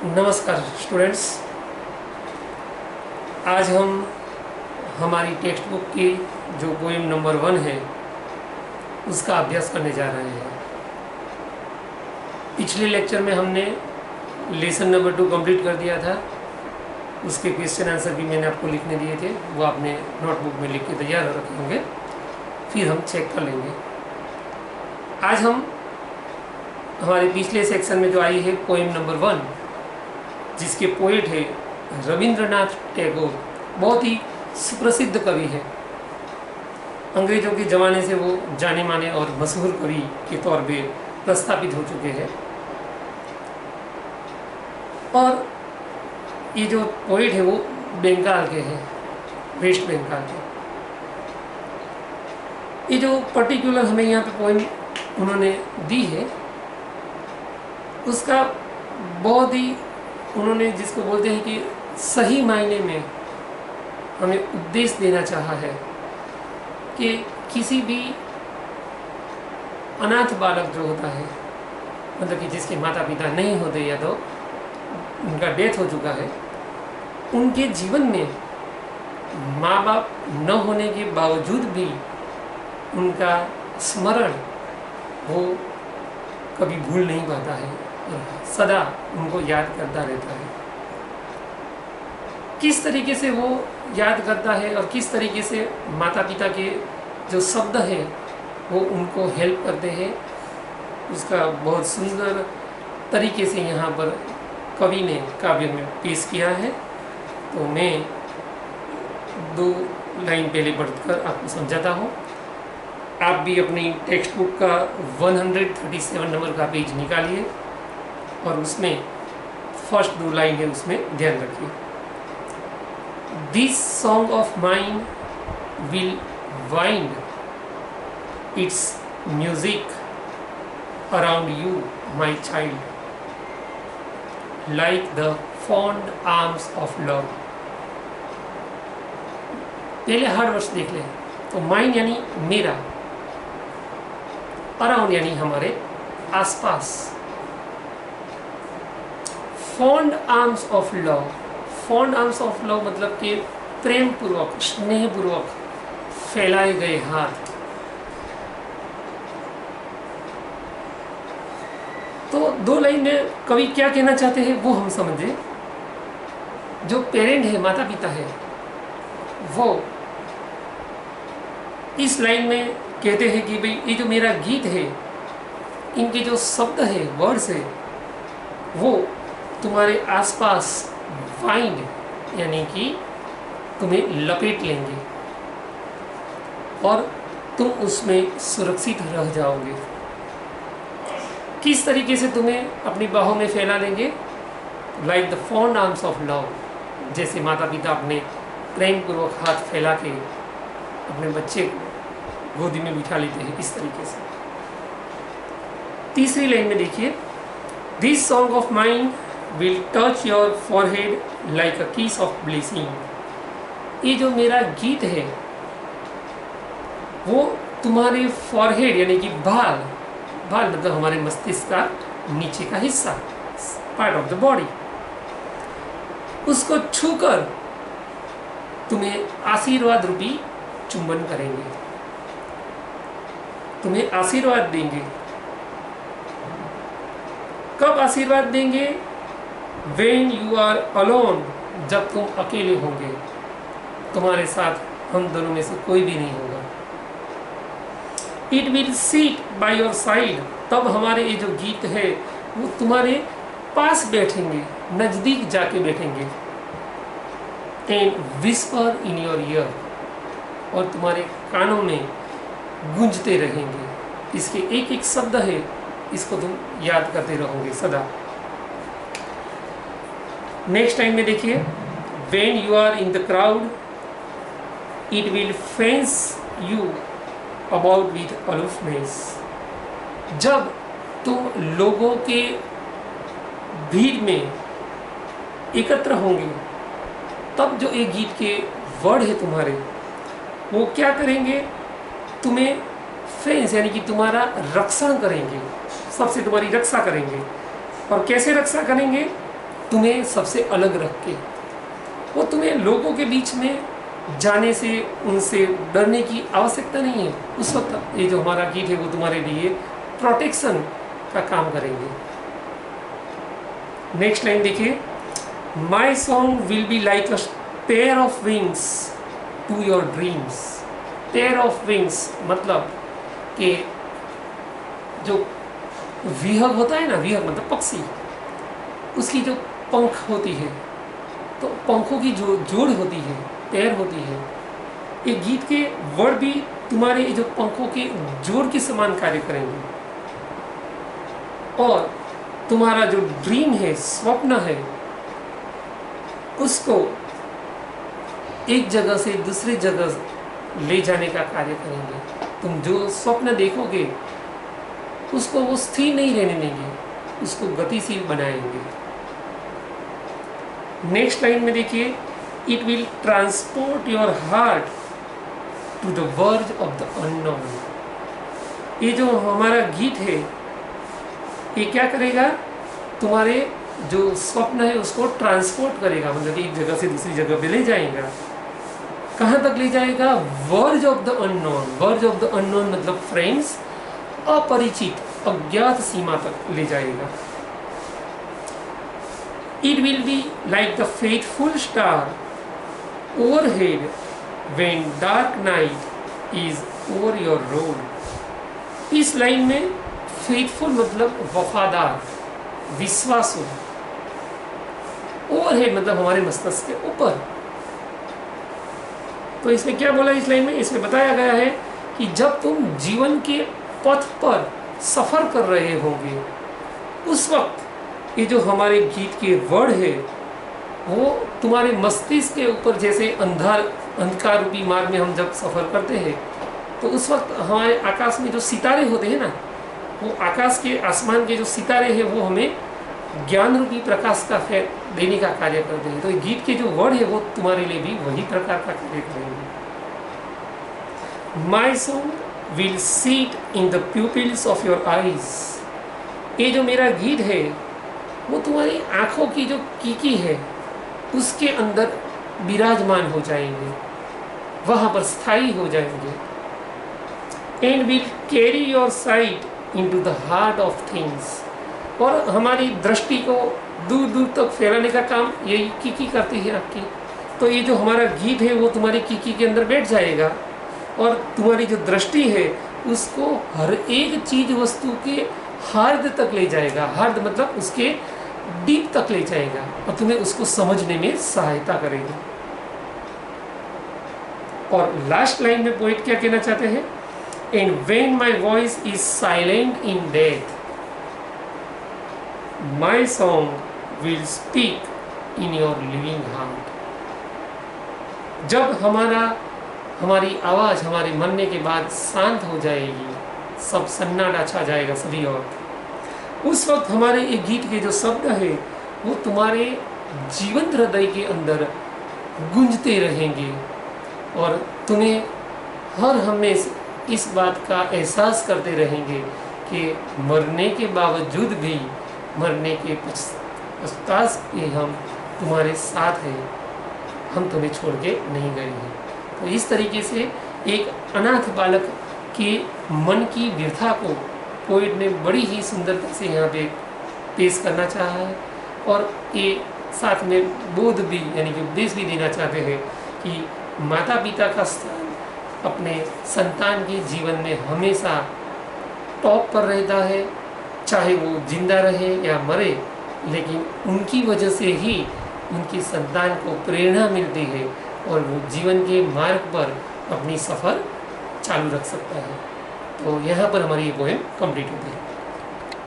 नमस्कार स्टूडेंट्स। आज हम हमारी टेक्स्ट बुक की जो पोएम नंबर 1 है उसका अभ्यास करने जा रहे हैं। पिछले लेक्चर में हमने लेसन नंबर 2 कंप्लीट कर दिया था। उसके क्वेश्चन आंसर भी मैंने आपको लिखने दिए थे, वो आपने नोटबुक में लिख के तैयार रखे होंगे, फिर हम चेक कर लेंगे। आज हम हमारे पिछले सेक्शन में जो आई है पोएम नंबर 1, जिसके पोएट है रविंद्रनाथ टैगोर, बहुत ही सुप्रसिद्ध कवि है। अंग्रेजों के ज़माने से वो जाने माने और मशहूर कवि के तौर पे प्रस्थापित हो चुके हैं। और ये जो पोएट है वो बंगाल के हैं, वेस्ट बंगाल के। ये जो पर्टिकुलर हमें यहाँ पे पोएम उन्होंने दी है, उसका बहुत ही उन्होंने जिसको बोलते हैं कि सही मायने में हमें उपदेश देना चाहा है कि किसी भी अनाथ बालक जो होता है, मतलब कि जिसके माता पिता नहीं होते या तो उनका डेथ हो चुका है, उनके जीवन में माँ बाप न होने के बावजूद भी उनका स्मरण वो कभी भूल नहीं पाता है, सदा उनको याद करता रहता है। किस तरीके से वो याद करता है और किस तरीके से माता पिता के जो शब्द है वो उनको हेल्प करते हैं, उसका बहुत सुंदर तरीके से यहाँ पर कवि ने काव्य में पेश किया है। तो मैं 2 लाइन पहले पढ़कर आपको समझाता हूँ। आप भी अपनी टेक्स्ट बुक का 137 नंबर का पेज निकालिए और उसमें फर्स्ट 2 लाइन है, उसमें ध्यान रखिए। This song of mine will wind it's music around you my child, like the fond arms of love. पहले हर वर्ष देख लें तो माइन यानी मेरा, अराउंड यानी हमारे आसपास, fond arms of love. Fond arms of love मतलब कि प्रेम पूर्वक, स्नेह पूर्वक फैलाए गए हाथ। तो 2 लाइन में कवि क्या कहना चाहते हैं वो हम समझे। जो पेरेंट है, माता पिता है, वो इस लाइन में कहते हैं कि भाई ये जो मेरा गीत है, इनके जो शब्द है, वर्ड्स है, वो तुम्हारे आसपास वाइंड यानी कि तुम्हें लपेट लेंगे और तुम उसमें सुरक्षित रह जाओगे। किस तरीके से तुम्हें अपनी बाहों में फैला लेंगे? Like the fond arms of love, जैसे माता पिता अपने प्रेम पूर्वक हाथ फैला के अपने बच्चे को गोदी में बिठा लेते हैं, इस तरीके से। तीसरी लाइन में देखिए, this song of mine will touch your forehead like अ किस ऑफ ब्लेसिंग। ये जो मेरा गीत है वो तुम्हारे फॉरहेड यानी कि बाल मतलब हमारे मस्तिष्क का नीचे का हिस्सा, पार्ट ऑफ द बॉडी, उसको छूकर तुम्हें आशीर्वाद रूपी चुंबन करेंगे, तुम्हें आशीर्वाद देंगे। कब आशीर्वाद देंगे? When you are alone, जब तुम अकेले होंगे, तुम्हारे साथ हम दोनों में से कोई भी नहीं होगा। It will sit by your side, तब हमारे ये जो गीत है वो तुम्हारे पास बैठेंगे, नजदीक जाके बैठेंगे। And whisper in your ear, और तुम्हारे कानों में गूंजते रहेंगे। इसके एक एक शब्द है, इसको तुम याद करते रहोगे सदा। नेक्स्ट टाइम में देखिए, When you are in the crowd, it will fence you about with aloofness। जब तुम लोगों के भीड़ में एकत्र होंगे, तब जो एक गीत के वर्ड है तुम्हारे, वो क्या करेंगे? तुम्हें फेंस यानी कि तुम्हारा रक्षा करेंगे, सबसे तुम्हारी रक्षा करेंगे। और कैसे रक्षा करेंगे? तुम्हें सबसे अलग रख के, वो तुम्हें लोगों के बीच में जाने से, उनसे डरने की आवश्यकता नहीं है। उस वक्त ये जो हमारा गीत है वो तुम्हारे लिए प्रोटेक्शन का काम करेंगे। नेक्स्ट लाइन देखिए, my song will be like a pair of wings to your dreams. Pair of wings मतलब कि जो विहग होता है ना, विहग मतलब पक्षी, उसकी जो पंख होती है, तो पंखों की जो जोड़ होती है, पैर होती है, ये गीत के वर्ड भी तुम्हारे जो पंखों के जोड़ के समान कार्य करेंगे। और तुम्हारा जो ड्रीम है, स्वप्न है, उसको एक जगह से दूसरी जगह ले जाने का कार्य करेंगे। तुम जो स्वप्न देखोगे उसको वो स्थिर नहीं रहने देंगे, उसको गतिशील बनाएंगे। नेक्स्ट लाइन में देखिए, it will transport your heart to the verge of the unknown. ये जो हमारा गीत है ये क्या करेगा, तुम्हारे जो स्वप्न है उसको ट्रांसपोर्ट करेगा, मतलब एक जगह से दूसरी जगह पे ले जाएगा। कहाँ तक ले जाएगा? Verge of the unknown. Verge of the unknown मतलब फ्रेंड्स, अपरिचित, अज्ञात सीमा तक ले जाएगा। It will be like the faithful star overhead when dark night is over your road. इस लाइन में फेथफुल मतलब वफादार, विश्वासु, ओवरहेड मतलब हमारे मस्तिष्क के ऊपर। तो इसमें क्या बोला इस लाइन में? इसमें बताया गया है कि जब तुम जीवन के पथ पर सफर कर रहे होगे उस वक्त ये जो हमारे गीत के वर्ड है वो तुम्हारे मस्तिष्क के ऊपर, जैसे अंधकार रूपी मार्ग में हम जब सफर करते हैं तो उस वक्त हमारे आकाश में जो सितारे होते हैं ना, वो आकाश के, आसमान के जो सितारे हैं वो हमें ज्ञान रूपी प्रकाश का फेर देने का कार्य करते हैं। तो गीत के जो वर्ड है वो तुम्हारे लिए भी वही प्रकार का कार्य करेंगे। माई song will seat in the pupils of your eyes. ये जो मेरा गीत है वो तुम्हारी आंखों की जो कीकी है उसके अंदर विराजमान हो जाएंगे, वहां पर स्थायी हो जाएंगे। And will carry your site into the heart of things. और हमारी दृष्टि को दूर दूर तक फैलाने का काम यही कीकी करती है आपकी। तो ये जो हमारा गीत है वो तुम्हारी कीकी के अंदर बैठ जाएगा और तुम्हारी जो दृष्टि है उसको हर एक चीज वस्तु के हार्द तक ले जाएगा। हार्द मतलब उसके डीप तक ले जाएगा और तुम्हें उसको समझने में सहायता करेगा। और लास्ट लाइन में पोएट क्या कहना चाहते हैं? And when my voice is silent in death, my song will speak in your living heart. जब हमारी आवाज हमारे मरने के बाद शांत हो जाएगी, सब सन्नाटा छा जाएगा सभी और, उस वक्त हमारे एक गीत के जो शब्द है वो तुम्हारे जीवंत हृदय के अंदर गूंजते रहेंगे और तुम्हें हर हमेशा इस बात का एहसास करते रहेंगे कि मरने के बावजूद भी, मरने के पश्चात भी हम तुम्हारे साथ हैं, हम तुम्हें छोड़ के नहीं गए हैं। तो इस तरीके से एक अनाथ बालक के मन की व्यथा को पोएट ने बड़ी ही सुंदरता से यहाँ पे पेश करना चाहा है। और ये साथ में बोध भी, यानी कि उपदेश भी देना चाहते हैं कि माता पिता का स्थान अपने संतान के जीवन में हमेशा टॉप पर रहता है, चाहे वो जिंदा रहे या मरे, लेकिन उनकी वजह से ही उनकी संतान को प्रेरणा मिलती है और वो जीवन के मार्ग पर अपनी सफ़र चालू रख सकता है। तो यहाँ पर हमारी ये पोएम कंप्लीट होती है।